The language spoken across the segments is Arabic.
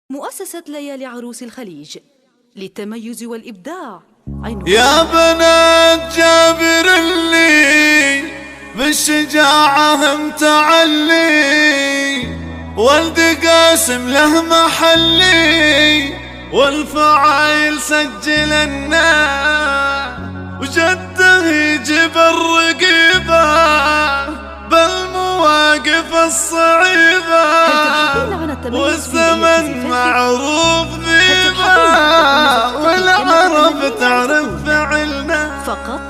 مؤسسة ليالي عروس الخليج للتميز والإبداع. يا بنات جابر اللي بالشجاعة متعلي، ولد قاسم له محلي والفعايل سجل النا، وجده يجيب الرقيبة بالمواقف الصعيبة، والزمن معروف ذيبه والعرب تعرف فعلنا. فقط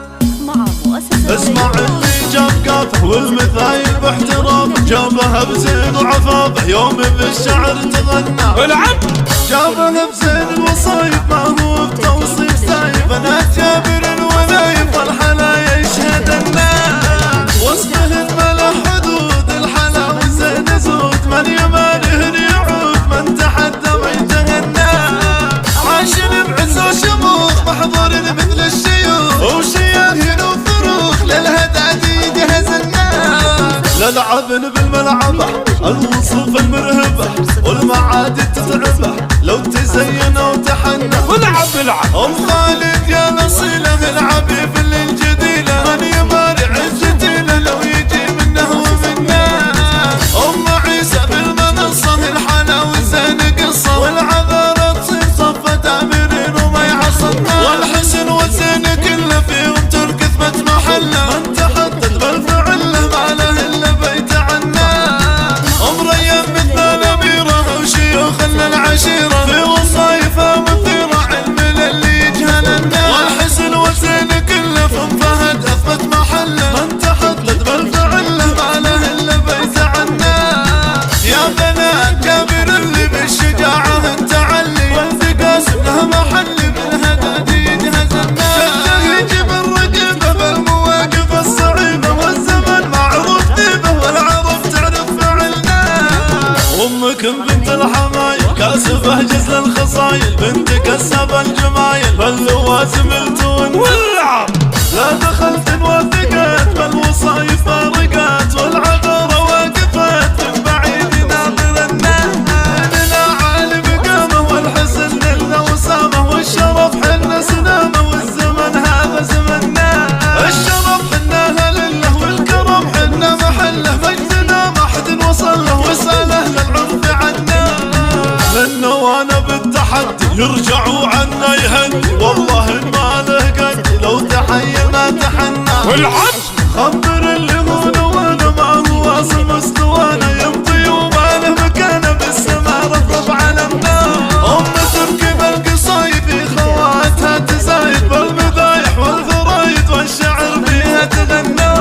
مع مؤسسة اسمع اللي جاب قافه والمثايل باحترافه، جابها بزين وعفافه يوم بالشعر تغنى. العب جابها بزين الوصايف ما هو بتوصيف سايف، انا جابر الولايف والحلا يشهد الناس، وصفهن ملا حدود الحلا وزين زود، من يمانهن يعود من تحدى ما يتهنى، عاشن بعز وشموخ محضر مثل الشيوخ، وشياهين وفروخ للهدى يجهز الناس، للعب بالملعبة الوصوف المرهبة والمعادن تتعبه لو تزين وتحنى. والعب العب ام خالد يا الاصيله العبي في الجديله، من يمارع الجديله لو يجي منه ومنا، ام عيسى بالمنصه الحلا والزين قصه، والعذارة تصير صفة تامرين وما يعصنا، والحسن والزين كله فيهم ترك ثبت محله، من تحدد بالفعل ما له الا بيت عنا، ام ريان مثل نبيره وشيوخ العشيره في وصايفه مثيره علم للي يجهل الناس، والحسن والزين كله فم فهد اثبت محله، من تحدد بالفعل ما له الا بيت عنا. يا بنات جابر اللي بالشجاعه متعلي، ولد قاسم له محلي بالهدى يجهز الناس، جده يجيب الرقيبه بالمواقف الصعيبه، والزمن معروف ذيبه والعرب تعرف فعلنا. امكم بنت الحمايل كاسبه جزل الخصايل، بنت كسب الجمايل فاللوازم التون. والعب لا دخلت وثقت بالوصايف فارقات، والعذارة واقفت من بعيد ناظر الناس، لنا عالم قامه والحسن لنا وسامه، والشرف حنا سنامه والزمن هذا زمننا، الشرف حنا لله والكرم حنا محله، مجدنا ما حد وصل له وساله للعرف عنا، لانه وانا بالتحدي يرجعوا عنا يهني، والله ما له قد لو تحينا تحنى. والعب خبر اللي هو وانا ما هو واصل مستوانا، يمضي وما له مكانه بالسما رطب على النار، ام تركب القصايد خواتها تزايد بالمذايح والفرايد والشعر فيها تغنى،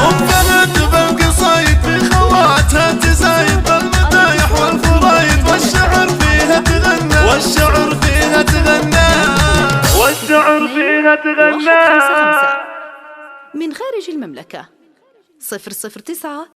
ام فهد بالقصايد في خواتها تزايد بالمذايح والفرايد والشعر فيها تغنى، والشعر فيها تغنى، والشعر فيها تغنى. من خارج المملكة 009